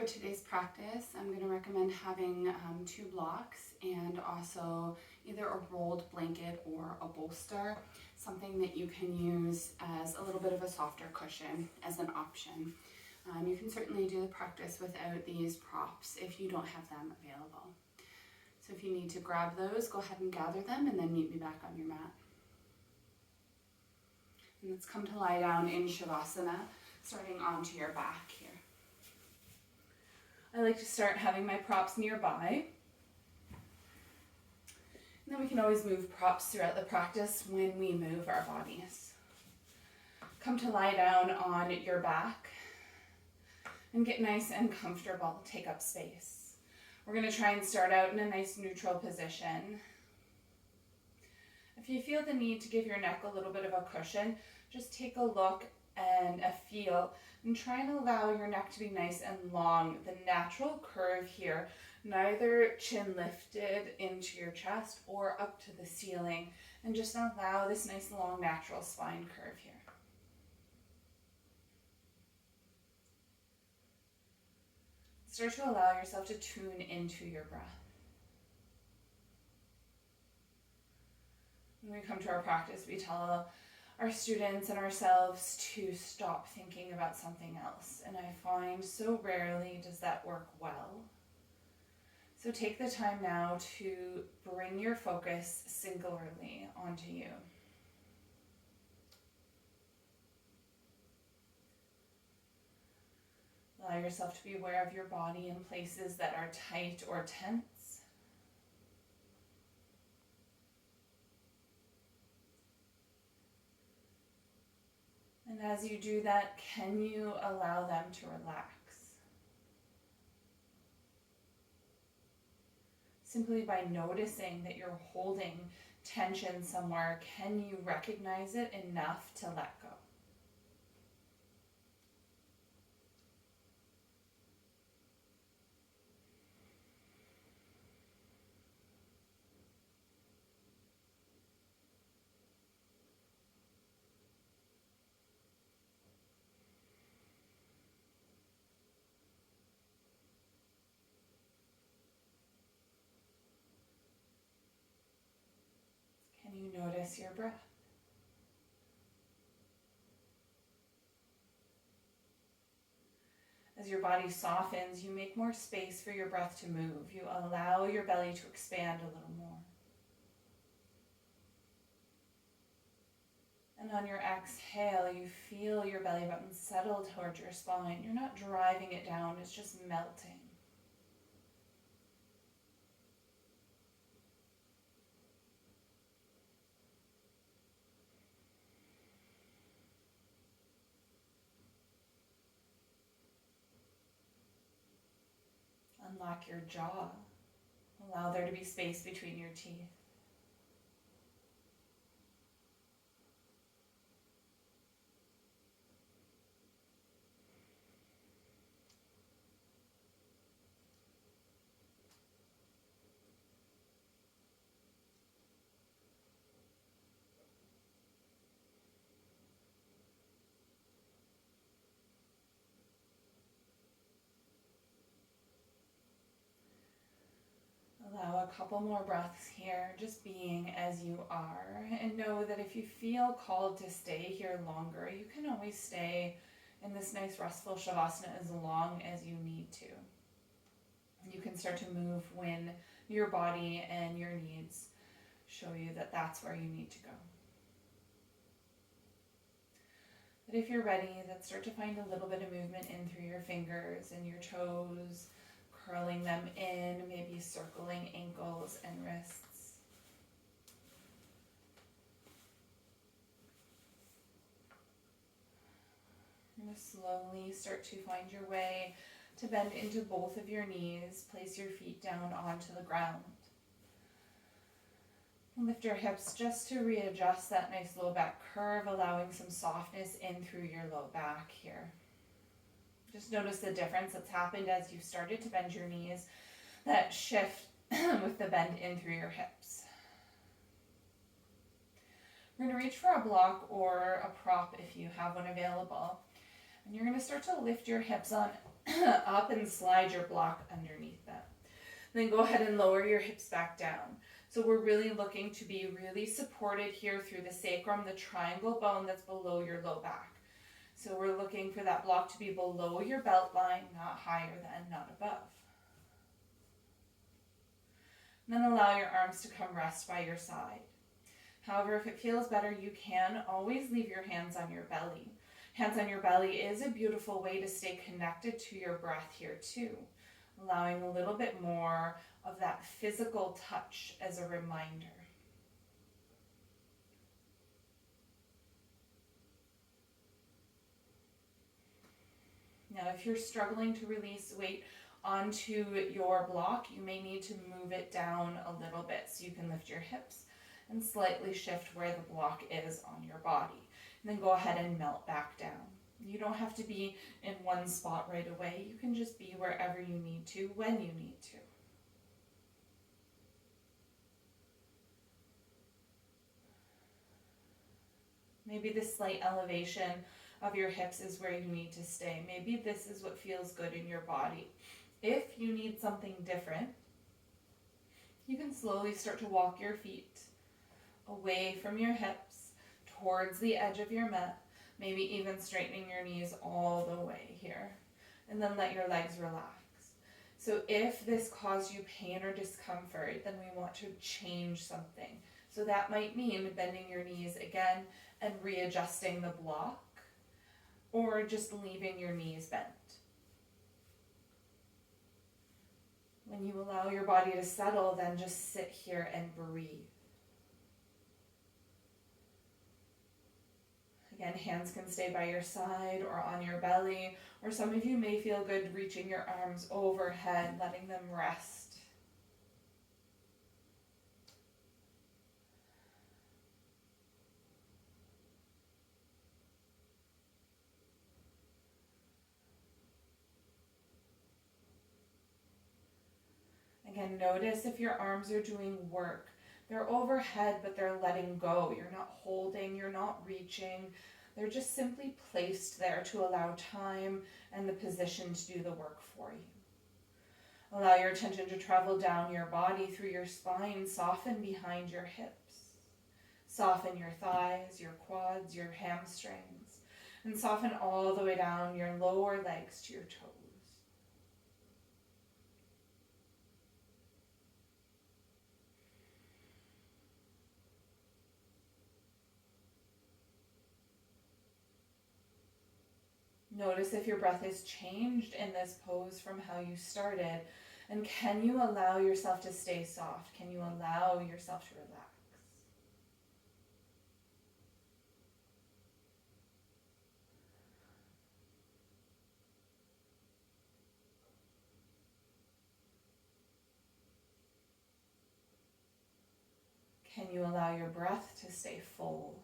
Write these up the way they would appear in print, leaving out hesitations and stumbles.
today's practice, I'm going to recommend having 2 blocks and also either a rolled blanket or a bolster, something that you can use as a little bit of a softer cushion as an option. You can certainly do the practice without these props if you don't have them available. So if you need to grab those, go ahead and gather them and then meet me back on your mat. And let's come to lie down in Shavasana, starting onto your back here. I like to start having my props nearby. And then we can always move props throughout the practice when we move our bodies. Come to lie down on your back and get nice and comfortable. Take up space. We're going to try and start out in a nice neutral position. If you feel the need to give your neck a little bit of a cushion, just take a look and a feel and try and allow your neck to be nice and long. The natural curve here, neither chin lifted into your chest or up to the ceiling, and just allow this nice long natural spine curve here. Start to allow yourself to tune into your breath. When we come to our practice, we tell our students and ourselves to stop thinking about something else. And I find so rarely does that work well. So take the time now to bring your focus singularly onto you. Allow yourself to be aware of your body in places that are tight or tense. And as you do that, can you allow them to relax? Simply by noticing that you're holding tension somewhere, can you recognize it enough to let go? Can you notice your breath? As your body softens, you make more space for your breath to move. You allow your belly to expand a little more. And on your exhale, you feel your belly button settle towards your spine. You're not driving it down, it's just melting. Unlock your jaw. Allow there to be space between your teeth. Allow a couple more breaths here, just being as you are. And know that if you feel called to stay here longer, you can always stay in this nice restful Shavasana as long as you need to. You can start to move when your body and your needs show you that that's where you need to go. But if you're ready, then start to find a little bit of movement in through your fingers and your toes, curling them in, maybe circling ankles and wrists. You're going to slowly start to find your way to bend into both of your knees. Place your feet down onto the ground. Lift your hips just to readjust that nice low back curve, allowing some softness in through your low back here. Just notice the difference that's happened as you started to bend your knees, that shift with the bend in through your hips. We're going to reach for a block or a prop if you have one available. And you're going to start to lift your hips on up and slide your block underneath them. Then go ahead and lower your hips back down. So we're really looking to be really supported here through the sacrum, the triangle bone that's below your low back. So we're looking for that block to be below your belt line, not higher than, not above. And then allow your arms to come rest by your side. However, if it feels better, you can always leave your hands on your belly. Hands on your belly is a beautiful way to stay connected to your breath here too, allowing a little bit more of that physical touch as a reminder. Now, if you're struggling to release weight onto your block, you may need to move it down a little bit so you can lift your hips and slightly shift where the block is on your body. And then go ahead and melt back down. You don't have to be in one spot right away. You can just be wherever you need to, when you need to. Maybe this slight elevation of your hips is where you need to stay. Maybe this is what feels good in your body. If you need something different, you can slowly start to walk your feet away from your hips towards the edge of your mat, maybe even straightening your knees all the way here, and then let your legs relax. So if this caused you pain or discomfort, then we want to change something. So that might mean bending your knees again and readjusting the block, or just leaving your knees bent. When you allow your body to settle, then just sit here and breathe. Again, hands can stay by your side or on your belly, or some of you may feel good reaching your arms overhead, letting them rest. Again, notice if your arms are doing work. They're overhead, but they're letting go. You're not holding, you're not reaching. They're just simply placed there to allow time and the position to do the work for you. Allow your attention to travel down your body through your spine, soften behind your hips. Soften your thighs, your quads, your hamstrings, and soften all the way down your lower legs to your toes. Notice if your breath has changed in this pose from how you started, and can you allow yourself to stay soft? Can you allow yourself to relax? Can you allow your breath to stay full?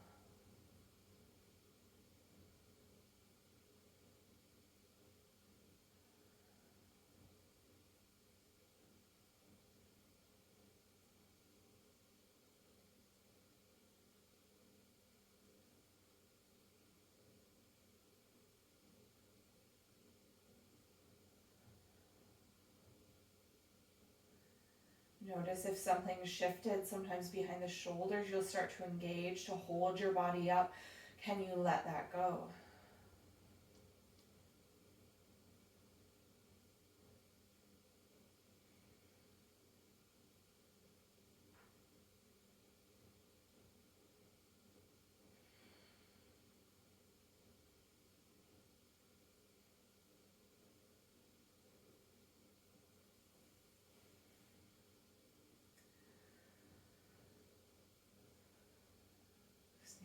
Notice if something shifted, sometimes behind the shoulders, you'll start to engage, to hold your body up. Can you let that go?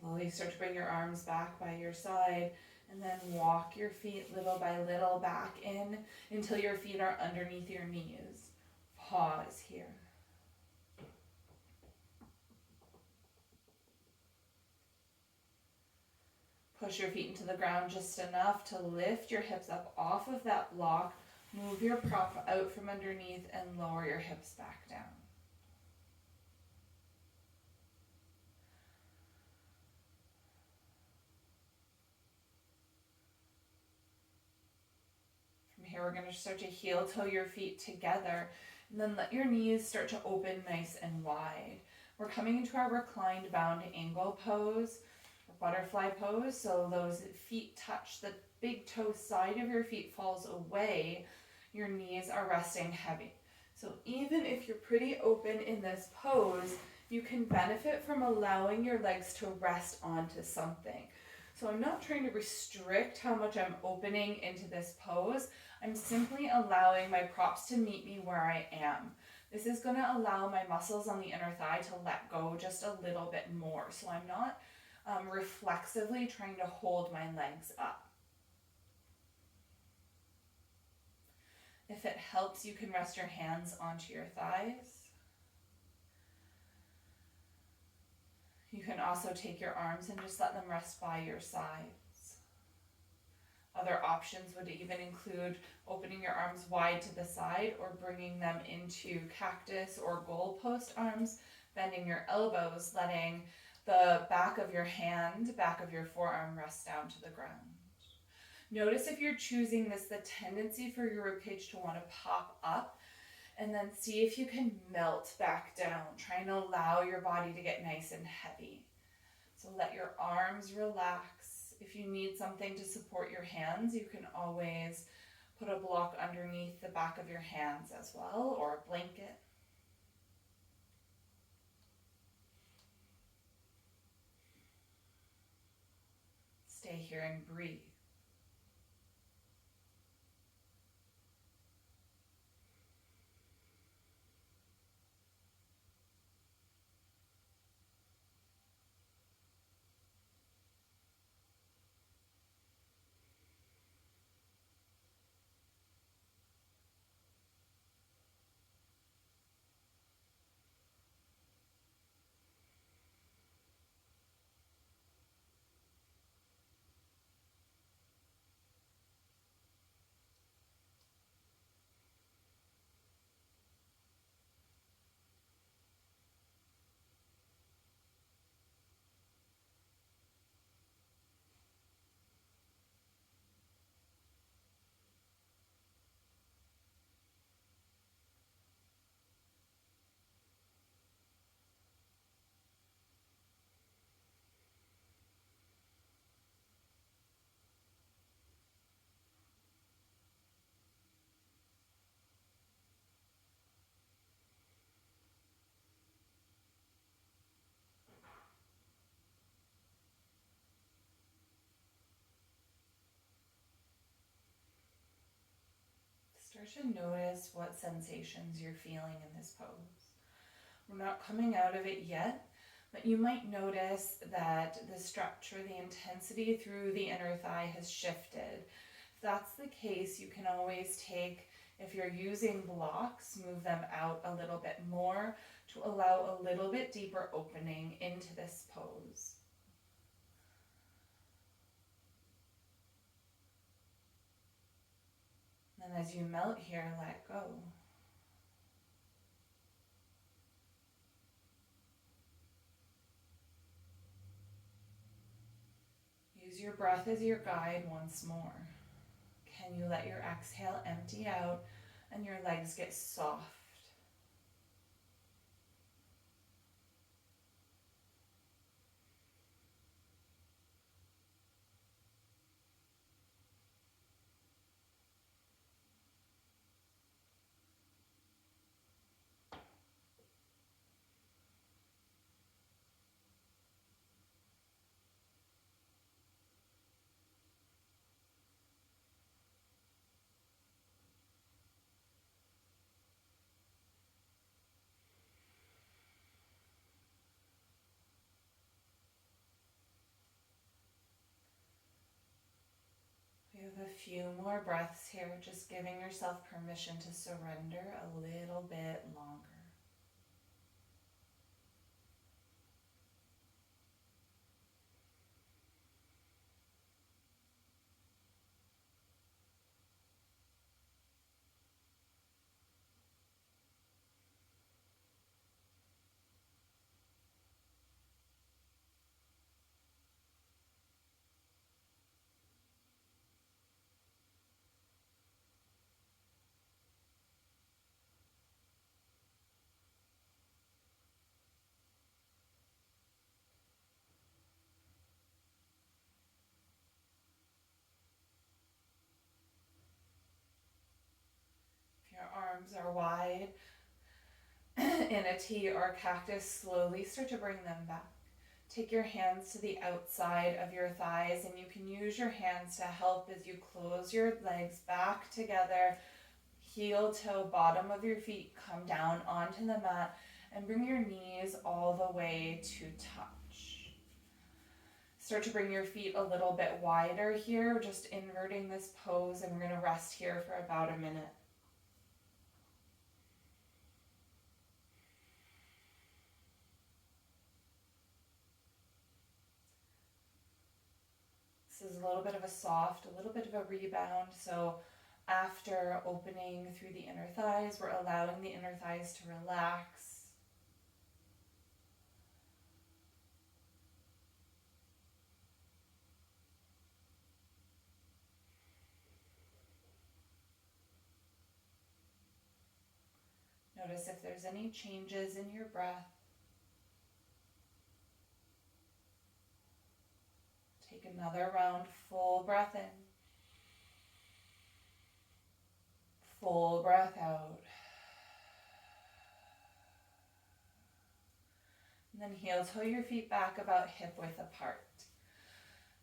Slowly start to bring your arms back by your side, and then walk your feet little by little back in until your feet are underneath your knees. Pause here. Push your feet into the ground just enough to lift your hips up off of that block. Move your prop out from underneath and lower your hips back down. From here. We're going to start to heel toe your feet together, and then let your knees start to open nice and wide. We're coming into our reclined bound angle pose, or butterfly pose. So those feet touch, the big toe side of your feet falls away. Your knees are resting heavy. So even if you're pretty open in this pose, you can benefit from allowing your legs to rest onto something. So I'm not trying to restrict how much I'm opening into this pose. I'm simply allowing my props to meet me where I am. This is going to allow my muscles on the inner thigh to let go just a little bit more. So I'm not reflexively trying to hold my legs up. If it helps, you can rest your hands onto your thighs. You can also take your arms and just let them rest by your sides. Other options would even include opening your arms wide to the side or bringing them into cactus or goalpost arms, bending your elbows, letting the back of your hand, back of your forearm rest down to the ground. Notice if you're choosing this, the tendency for your ribcage to want to pop up, and then see if you can melt back down, trying to allow your body to get nice and heavy. So let your arms relax. If you need something to support your hands, you can always put a block underneath the back of your hands as well, or a blanket. Stay here and breathe. Start to notice what sensations you're feeling in this pose. We're not coming out of it yet, but you might notice that the stretch or the intensity through the inner thigh has shifted. If that's the case, you can always take, if you're using blocks, move them out a little bit more to allow a little bit deeper opening into this pose. And as you melt here, let go. Use your breath as your guide once more. Can you let your exhale empty out and your legs get soft? We have a few more breaths here, just giving yourself permission to surrender a little bit longer. in a T or cactus, slowly start to bring them back. Take your hands to the outside of your thighs, and you can use your hands to help as you close your legs back together. Heel toe, bottom of your feet come down onto the mat, and bring your knees all the way to touch. Start to bring your feet a little bit wider here, just inverting this pose, and we're going to rest here for about a minute. This is a little bit of a soft, a little bit of a rebound. So after opening through the inner thighs, we're allowing the inner thighs to relax. Notice if there's any changes in your breath. Take another round, full breath in. Full breath out. And then heel toe your feet back about hip width apart.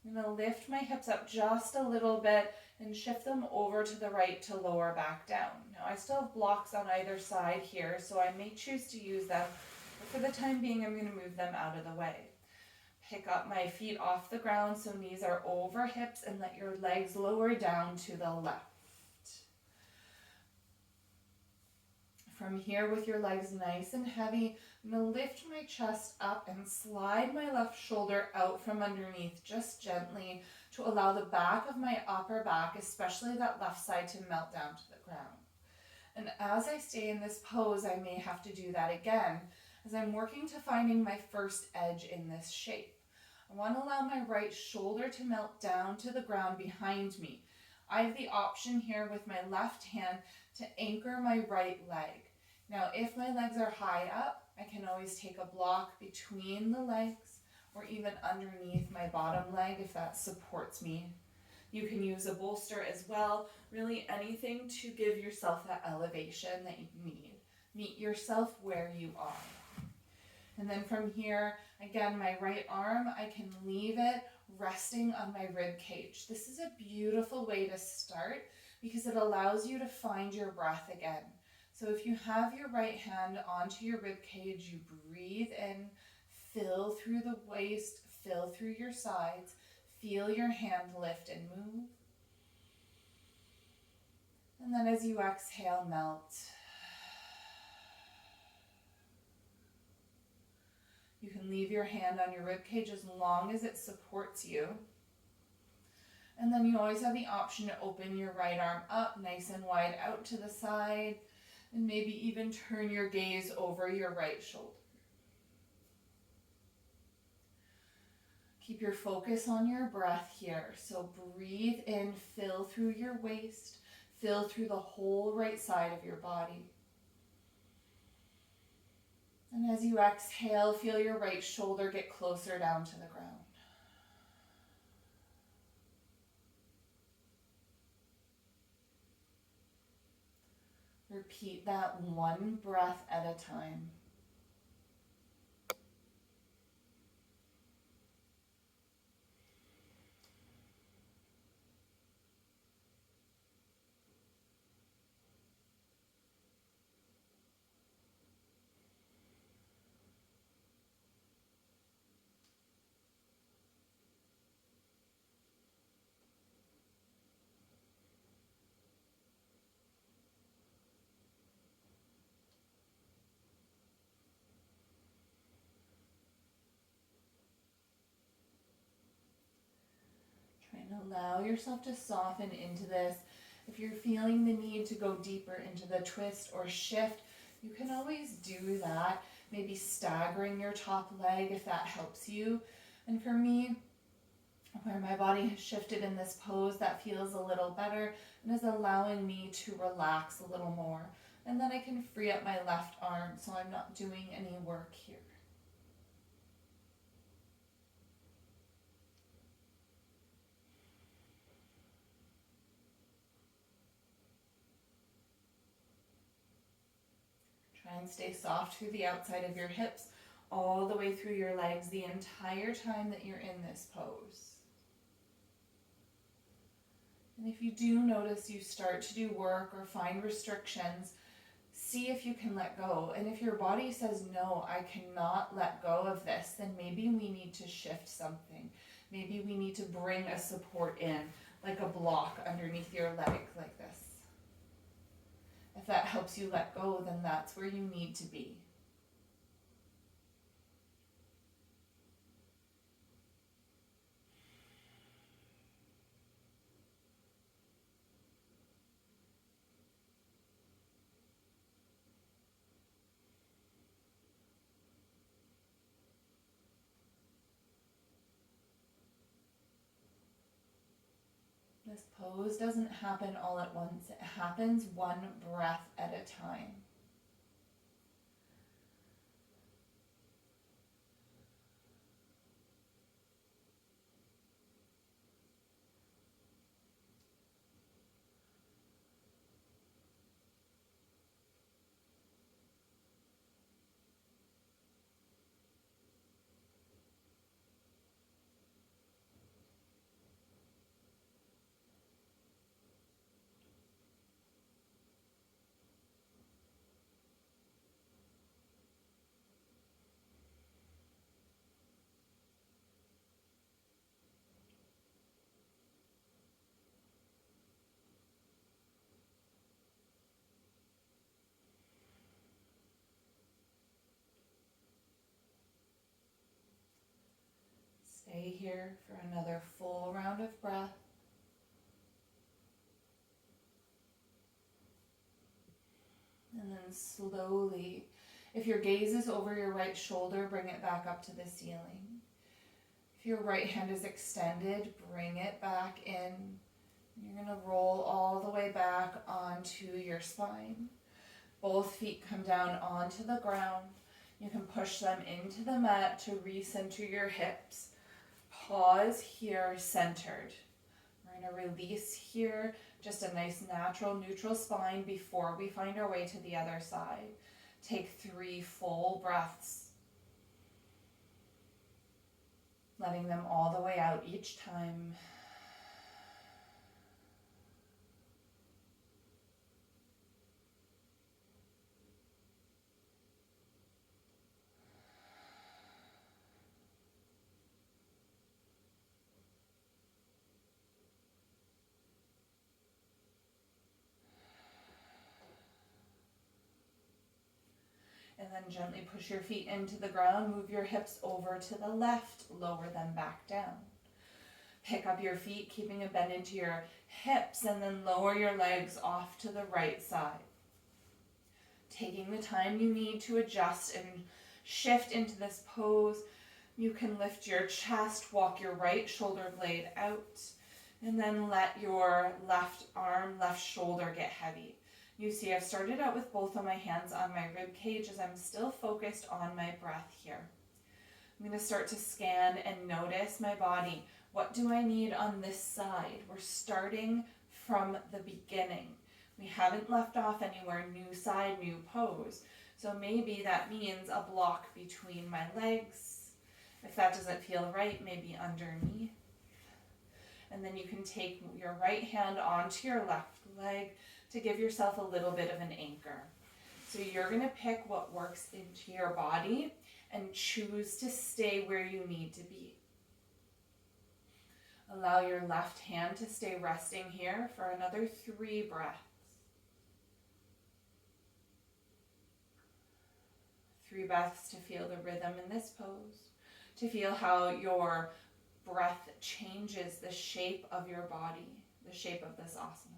I'm going to lift my hips up just a little bit and shift them over to the right to lower back down. Now I still have blocks on either side here, so I may choose to use them, but for the time being I'm going to move them out of the way. Pick up my feet off the ground so knees are over hips, and let your legs lower down to the left. From here, with your legs nice and heavy, I'm going to lift my chest up and slide my left shoulder out from underneath just gently to allow the back of my upper back, especially that left side, to melt down to the ground. And as I stay in this pose, I may have to do that again as I'm working to finding my first edge in this shape. I want to allow my right shoulder to melt down to the ground behind me. I have the option here with my left hand to anchor my right leg. Now, if my legs are high up, I can always take a block between the legs or even underneath my bottom leg if that supports me. You can use a bolster as well, really anything to give yourself that elevation that you need. Meet yourself where you are. And then from here, again, my right arm, I can leave it resting on my rib cage. This is a beautiful way to start because it allows you to find your breath again. So if you have your right hand onto your rib cage, you breathe in, fill through the waist, fill through your sides, feel your hand lift and move. And then as you exhale, melt. You can leave your hand on your rib cage as long as it supports you. And then you always have the option to open your right arm up nice and wide out to the side, and maybe even turn your gaze over your right shoulder. Keep your focus on your breath here. So breathe in, fill through your waist, fill through the whole right side of your body. And as you exhale, feel your right shoulder get closer down to the ground. Repeat that one breath at a time. And allow yourself to soften into this. If you're feeling the need to go deeper into the twist or shift, you can always do that. Maybe staggering your top leg if that helps you. And for me, where my body has shifted in this pose, that feels a little better and is allowing me to relax a little more. And then I can free up my left arm so I'm not doing any work here. Try and stay soft through the outside of your hips, all the way through your legs the entire time that you're in this pose. And if you do notice you start to do work or find restrictions, see if you can let go. And if your body says, no, I cannot let go of this, then maybe we need to shift something. Maybe we need to bring a support in, like a block underneath your leg like this. If that helps you let go, then that's where you need to be. This pose doesn't happen all at once. It happens one breath at a time. Stay here for another full round of breath. And then slowly, if your gaze is over your right shoulder, bring it back up to the ceiling. If your right hand is extended, bring it back in. You're going to roll all the way back onto your spine. Both feet come down onto the ground. You can push them into the mat to recenter your hips. Pause here, centered. We're going to release here, just a nice natural neutral spine before we find our way to the other side. Take 3 full breaths, letting them all the way out each time. And then gently push your feet into the ground, move your hips over to the left, lower them back down. Pick up your feet, keeping a bend into your hips, and then lower your legs off to the right side. Taking the time you need to adjust and shift into this pose, you can lift your chest, walk your right shoulder blade out, and then let your left arm, left shoulder get heavy. You see, I've started out with both of my hands on my rib cage as I'm still focused on my breath here. I'm going to start to scan and notice my body. What do I need on this side? We're starting from the beginning. We haven't left off anywhere. New side, new pose. So maybe that means a block between my legs. If that doesn't feel right, maybe underneath. And then you can take your right hand onto your left leg to give yourself a little bit of an anchor. So you're going to pick what works into your body and choose to stay where you need to be. Allow your left hand to stay resting here for another 3 breaths. 3 breaths to feel the rhythm in this pose, to feel how your breath changes the shape of your body, the shape of this asana.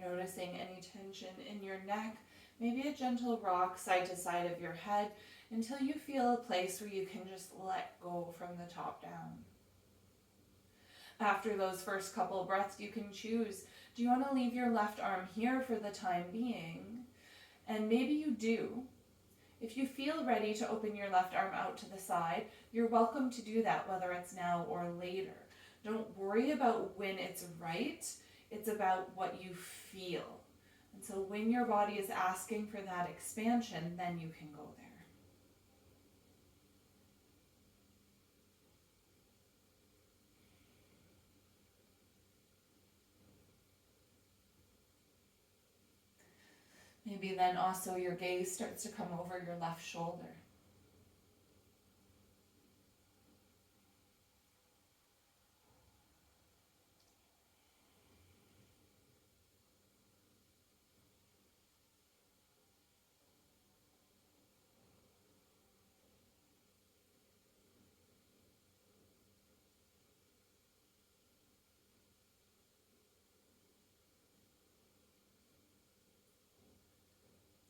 Noticing any tension in your neck, maybe a gentle rock side to side of your head until you feel a place where you can just let go from the top down. After those first couple breaths, you can choose, do you want to leave your left arm here for the time being? And maybe you do. If you feel ready to open your left arm out to the side, you're welcome to do that, whether it's now or later. Don't worry about when it's right. It's about what you feel. And so when your body is asking for that expansion, then you can go there. Maybe then also your gaze starts to come over your left shoulder.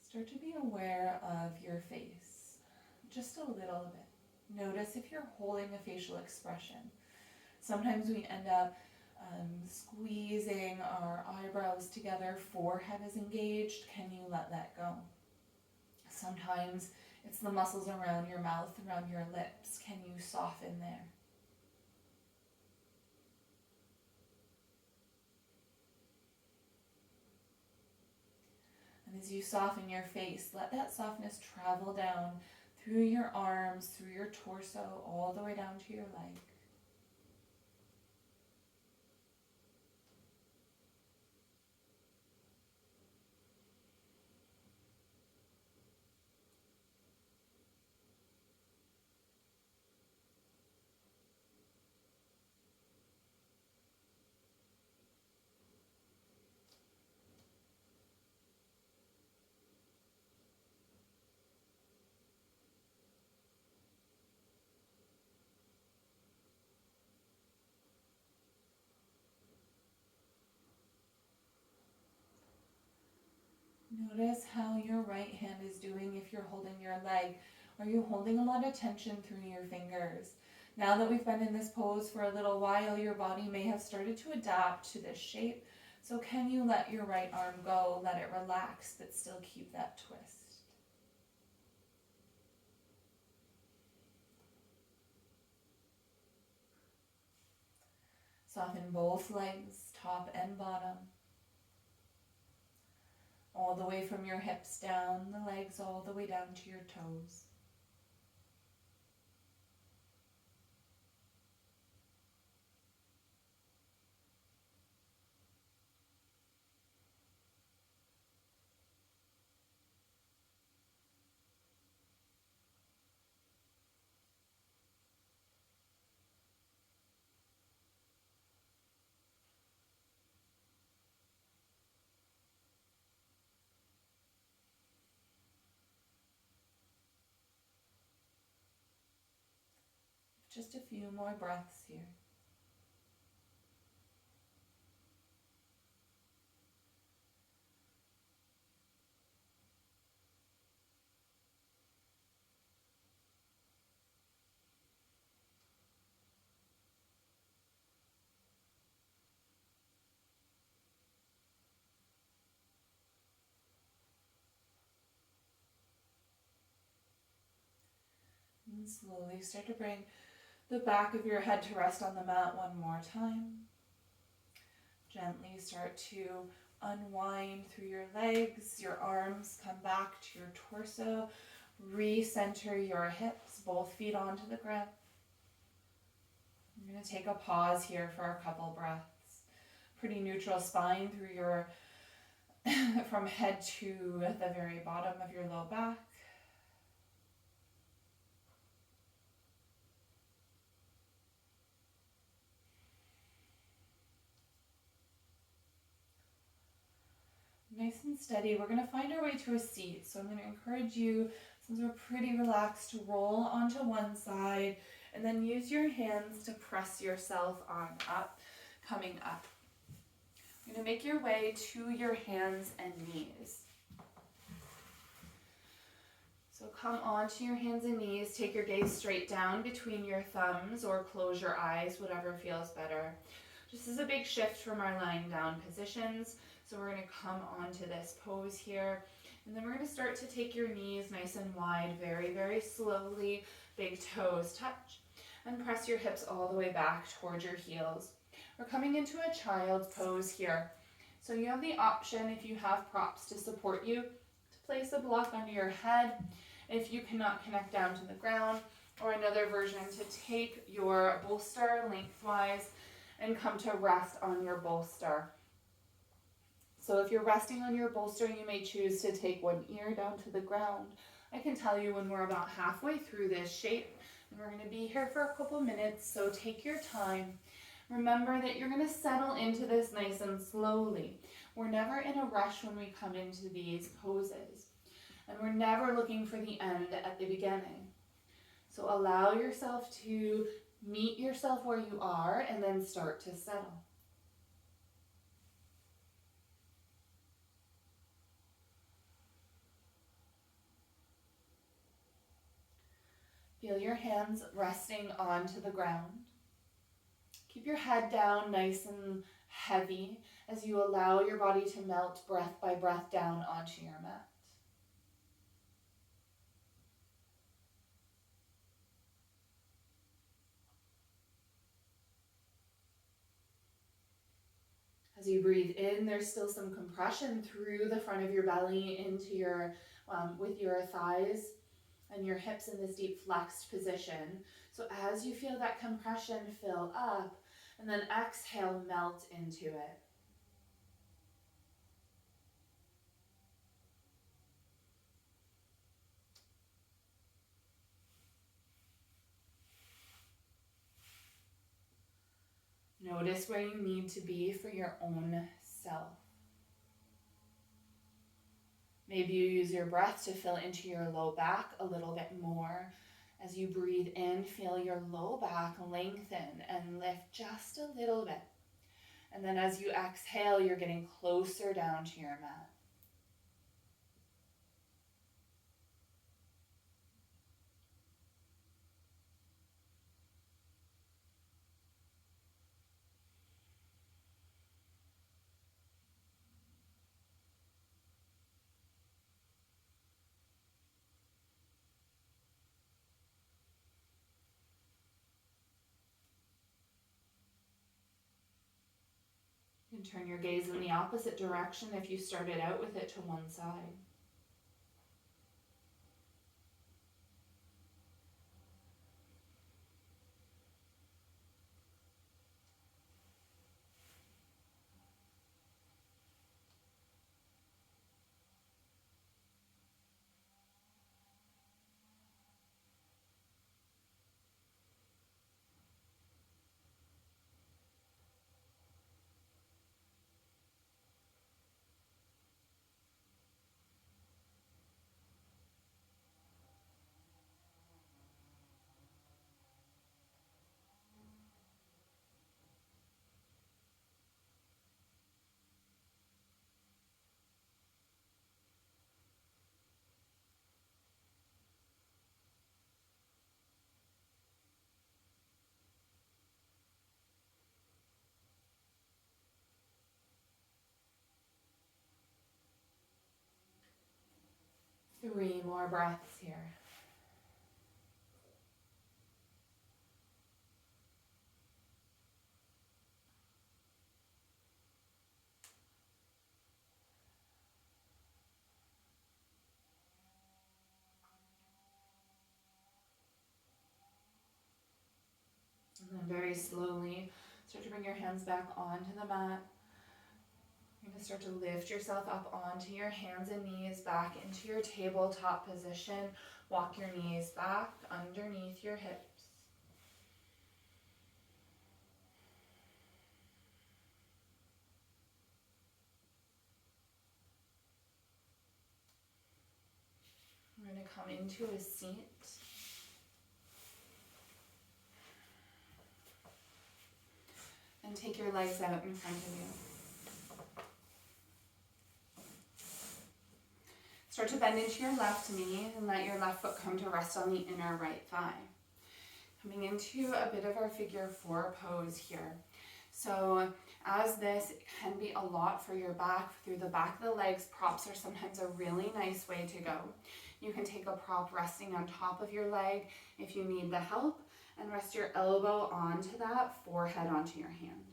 Start to be aware of your face, just a little bit. Notice if you're holding a facial expression. Sometimes we end up squeezing our eyebrows together, forehead is engaged. Can you let that go? Sometimes it's the muscles around your mouth, around your lips. Can you soften there? And as you soften your face, let that softness travel down through your arms, through your torso, all the way down to your leg. Notice how your right hand is doing if you're holding your leg. Are you holding a lot of tension through your fingers? Now that we've been in this pose for a little while, your body may have started to adapt to this shape. So can you let your right arm go, let it relax, but still keep that twist? Soften both legs, top and bottom. All the way from your hips down, the legs all the way down to your toes. Just a few more breaths here. And slowly start to bring the back of your head to rest on the mat one more time. Gently start to unwind through your legs, your arms come back to your torso. Recenter your hips, both feet onto the ground. I'm going to take a pause here for a couple breaths. Pretty neutral spine through your, from head to the very bottom of your low back. Nice and steady. We're going to find our way to a seat. So I'm going to encourage you, since we're pretty relaxed, to roll onto one side and then use your hands to press yourself on up, coming up. You're going to make your way to your hands and knees. So come onto your hands and knees. Take your gaze straight down between your thumbs or close your eyes, whatever feels better. This is a big shift from our lying down positions. So we're going to come onto this pose here. And then we're going to start to take your knees nice and wide, very, very slowly. Big toes touch. And press your hips all the way back towards your heels. We're coming into a child's pose here. So you have the option, if you have props to support you, to place a block under your head if you cannot connect down to the ground, or another version to take your bolster lengthwise and come to rest on your bolster. So if you're resting on your bolster, you may choose to take one ear down to the ground. I can tell you when we're about halfway through this shape, and we're going to be here for a couple minutes, so take your time. Remember that you're going to settle into this nice and slowly. We're never in a rush when we come into these poses, and we're never looking for the end at the beginning. So allow yourself to meet yourself where you are and then start to settle. Feel your hands resting onto the ground. Keep your head down nice and heavy as you allow your body to melt breath by breath down onto your mat. As you breathe in, there's still some compression through the front of your belly into your, with your thighs and your hips in this deep flexed position. So as you feel that compression fill up, and then exhale, melt into it. Notice where you need to be for your own self. Maybe you use your breath to fill into your low back a little bit more. As you breathe in, feel your low back lengthen and lift just a little bit. And then as you exhale, you're getting closer down to your mat. You can turn your gaze in the opposite direction if you started out with it to one side. Three more breaths here. And then very slowly, start to bring your hands back onto the mat. You're going to start to lift yourself up onto your hands and knees, back into your tabletop position. Walk your knees back underneath your hips. We're going to come into a seat. And take your legs out in front of you. Start to bend into your left knee and let your left foot come to rest on the inner right thigh. Coming into a bit of our figure four pose here. So as this can be a lot for your back, through the back of the legs, props are sometimes a really nice way to go. You can take a prop resting on top of your leg if you need the help, and rest your elbow onto that, forehead onto your hand.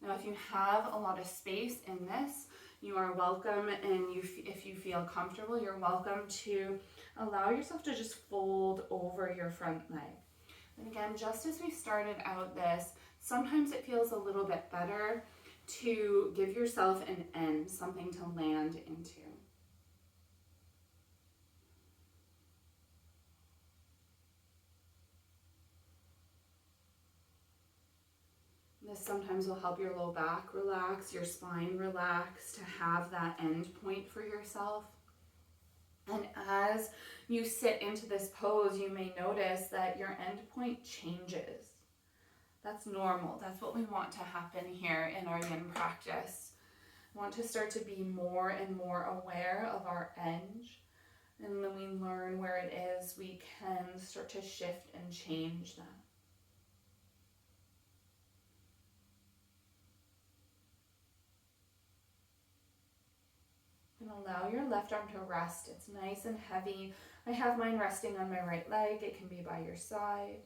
Now if you have a lot of space in this, you are welcome, and if you feel comfortable, you're welcome to allow yourself to just fold over your front leg. And again, just as we started out this, sometimes it feels a little bit better to give yourself an end, something to land into. This sometimes will help your low back relax, your spine relax, to have that end point for yourself. And as you sit into this pose, you may notice that your end point changes. That's normal. That's what we want to happen here in our yin practice. We want to start to be more and more aware of our edge. And when we learn where it is, we can start to shift and change that. And allow your left arm to rest. It's nice and heavy. I have mine resting on my right leg. It can be by your side.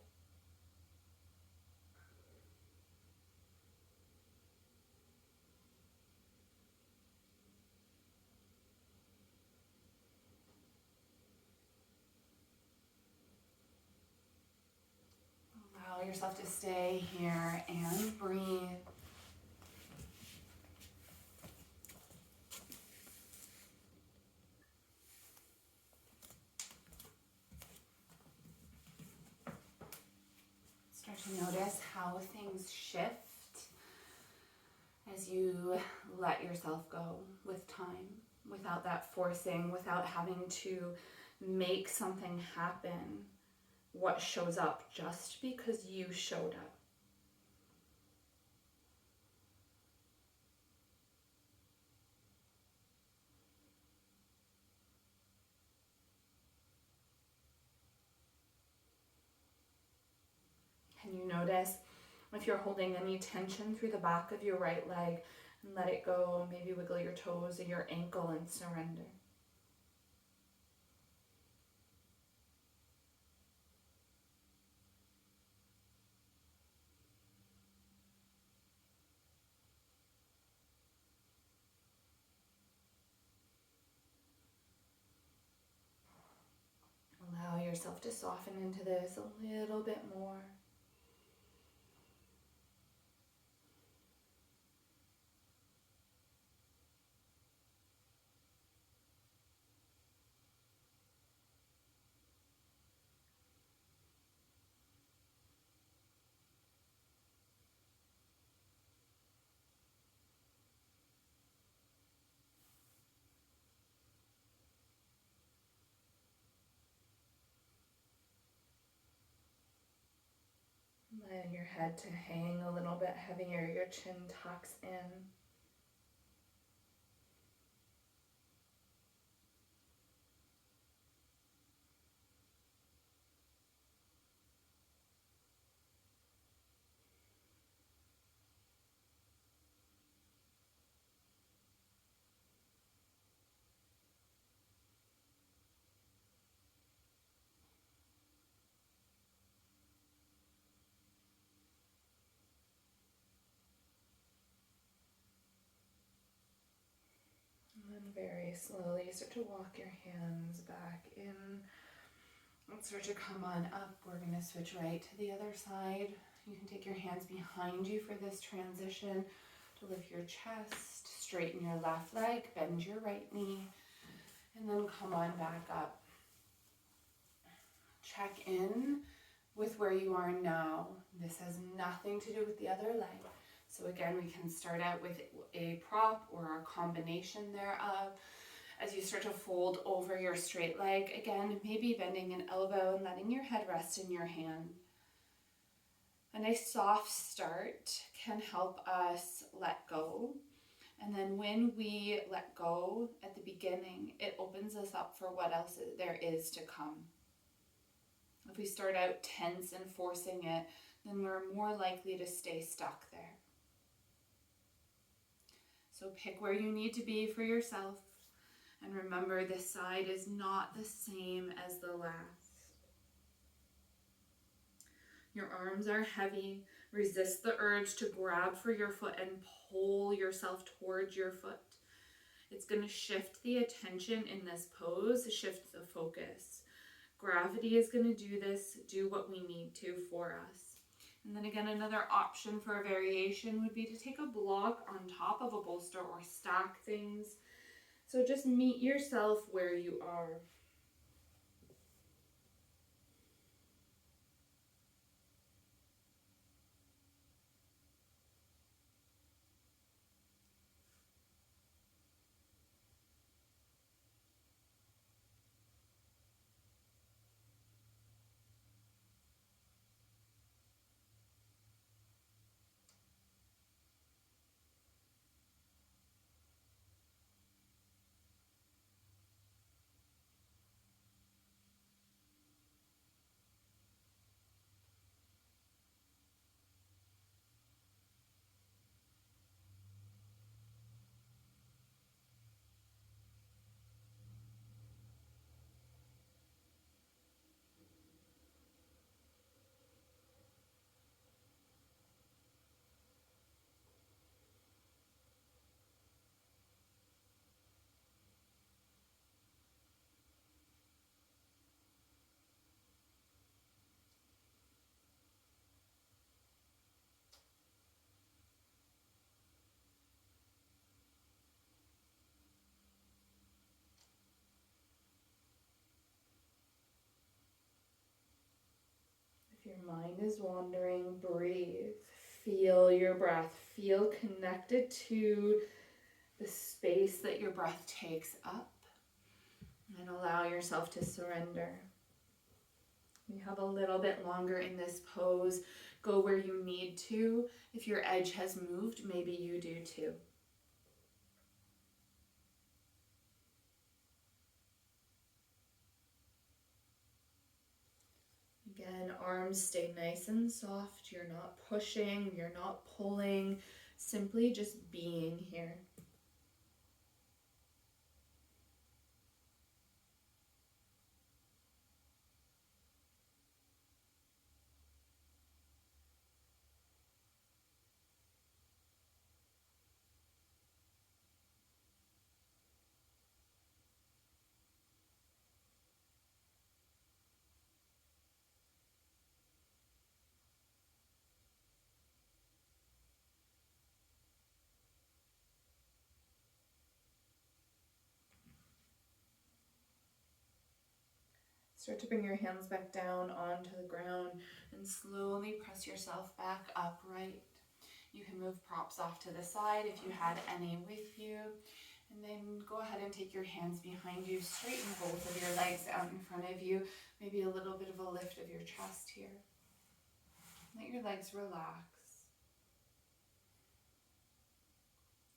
Allow yourself to stay here and breathe. Start to notice how things shift as you let yourself go with time, without that forcing, without having to make something happen. What shows up just because you showed up. Can you notice if you're holding any tension through the back of your right leg, and let it go? Maybe wiggle your toes or your ankle and surrender. Allow yourself to soften into this a little bit more. Letting your head to hang a little bit heavier, your chin tucks in. And then very slowly start to walk your hands back in. And start to come on up. We're going to switch right to the other side. You can take your hands behind you for this transition to lift your chest, straighten your left leg, bend your right knee, and then come on back up. Check in with where you are now. This has nothing to do with the other leg. So again, we can start out with a prop or a combination thereof. As you start to fold over your straight leg, again, maybe bending an elbow and letting your head rest in your hand. A nice soft start can help us let go. And then when we let go at the beginning, it opens us up for what else there is to come. If we start out tense and forcing it, then we're more likely to stay stuck there. So pick where you need to be for yourself. And remember, this side is not the same as the last. Your arms are heavy. Resist the urge to grab for your foot and pull yourself towards your foot. It's going to shift the attention in this pose, shift the focus. Gravity is going to do this, do what we need to for us. And then again, another option for a variation would be to take a block on top of a bolster or stack things. So just meet yourself where you are. If your mind is wandering, breathe. Feel your breath. Feel connected to the space that your breath takes up. And allow yourself to surrender. You have a little bit longer in this pose. Go where you need to. If your edge has moved, maybe you do too. Again, arms stay nice and soft. You're not pushing, you're not pulling, simply just being here. Start to bring your hands back down onto the ground and slowly press yourself back upright. You can move props off to the side if you had any with you. And then go ahead and take your hands behind you, straighten both of your legs out in front of you. Maybe a little bit of a lift of your chest here. Let your legs relax.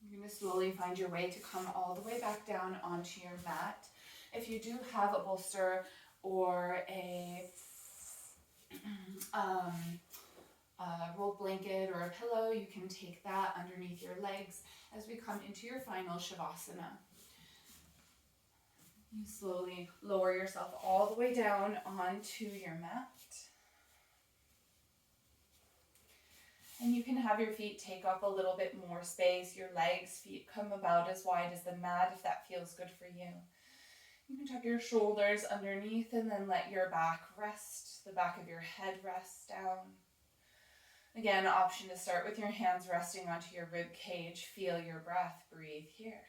You're going to slowly find your way to come all the way back down onto your mat. If you do have a bolster or a rolled blanket or a pillow, you can take that underneath your legs as we come into your final Shavasana. You slowly lower yourself all the way down onto your mat. And you can have your feet take up a little bit more space. Your legs, feet come about as wide as the mat if that feels good for you. You can tuck your shoulders underneath and then let your back rest, the back of your head rest down. Again, option to start with your hands resting onto your rib cage. Feel your breath. Breathe here.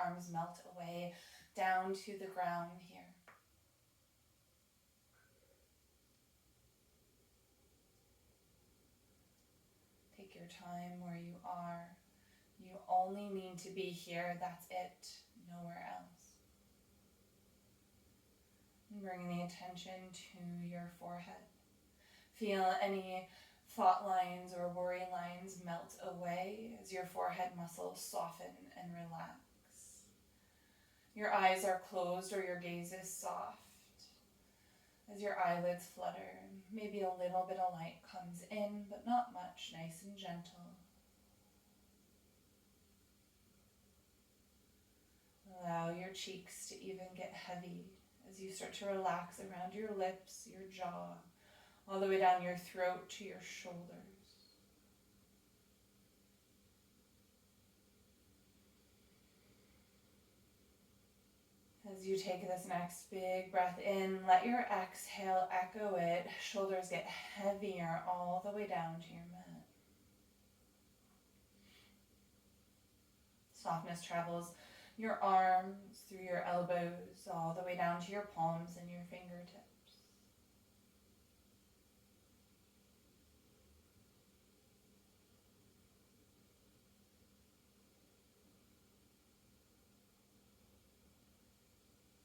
arms melt away down to the ground here. Take your time where you are. You only need to be here. That's it. Nowhere else. Bring the attention to your forehead. Feel any thought lines or worry lines melt away as your forehead muscles soften and relax. Your eyes are closed or your gaze is soft. As your eyelids flutter, maybe a little bit of light comes in, but not much, nice and gentle. Allow your cheeks to even get heavy as you start to relax around your lips, your jaw, all the way down your throat to your shoulders. As you take this next big breath in, let your exhale echo it. Shoulders get heavier all the way down to your mat. Softness travels your arms through your elbows, all the way down to your palms and your fingertips.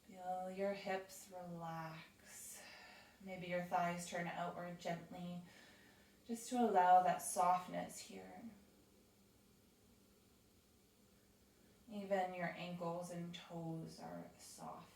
Feel your hips relax. Maybe your thighs turn outward gently, just to allow that softness here. Even your ankles and toes are soft.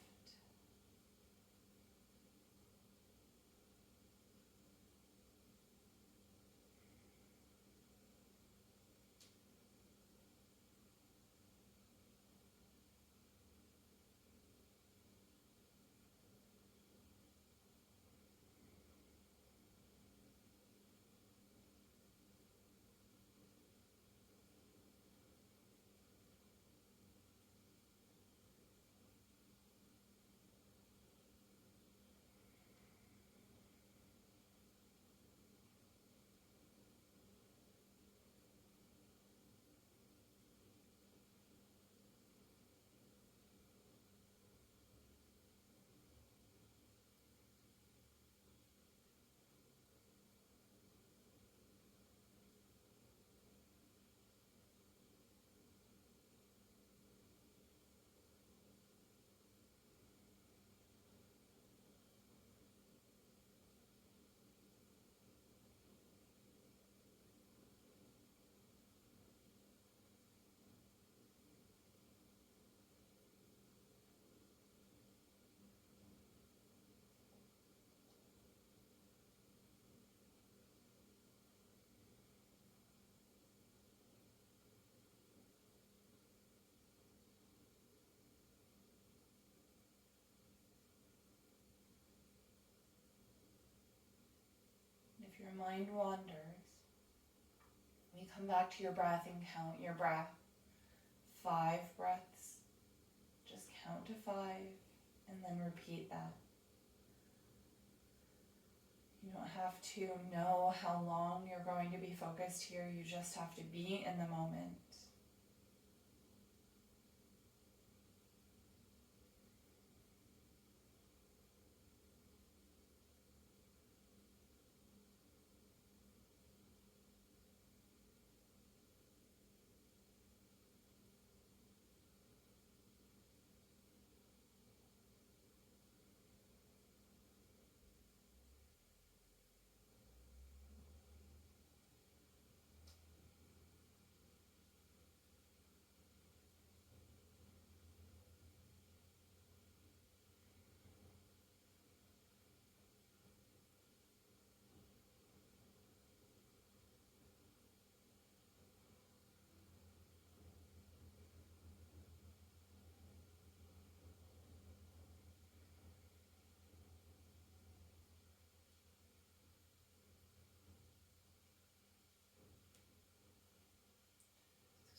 If your mind wanders, we come back to your breath and count your breath. 5 breaths. Just count to 5 and then repeat that. You don't have to know how long you're going to be focused here. You just have to be in the moment.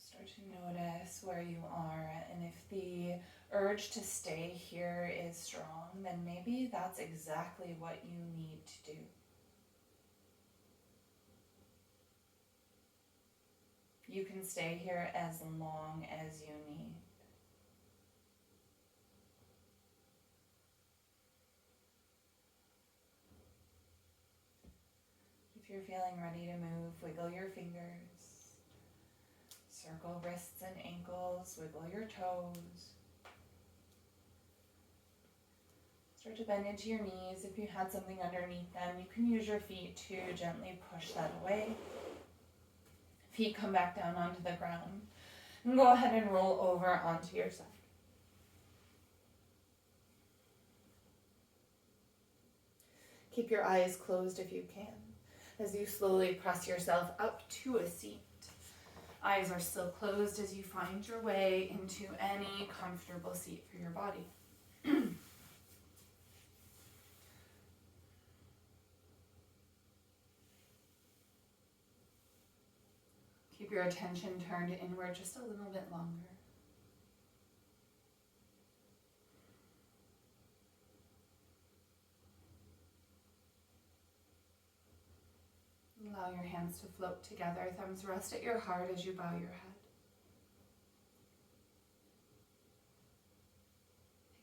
Start to notice where you are, and if the urge to stay here is strong, then maybe that's exactly what you need to do. You can stay here as long as you need. If you're feeling ready to move, wiggle your fingers. Circle wrists and ankles, wiggle your toes. Start to bend into your knees. If you had something underneath them, you can use your feet to gently push that away. Feet come back down onto the ground. And go ahead and roll over onto your side. Keep your eyes closed if you can, as you slowly press yourself up to a seat. Eyes are still closed as you find your way into any comfortable seat for your body. Keep your attention turned inward just a little bit longer. Allow your hands to float together, thumbs rest at your heart as you bow your head.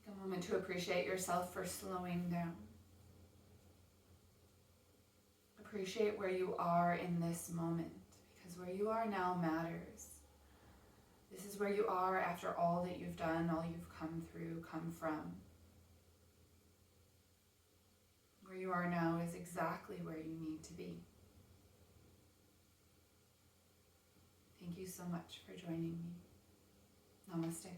Take a moment to appreciate yourself for slowing down. Appreciate where you are in this moment, because where you are now matters. This is where you are after all that you've done, all you've come through, come from. Where you are now is exactly where you need to be. Thank you so much for joining me. Namaste.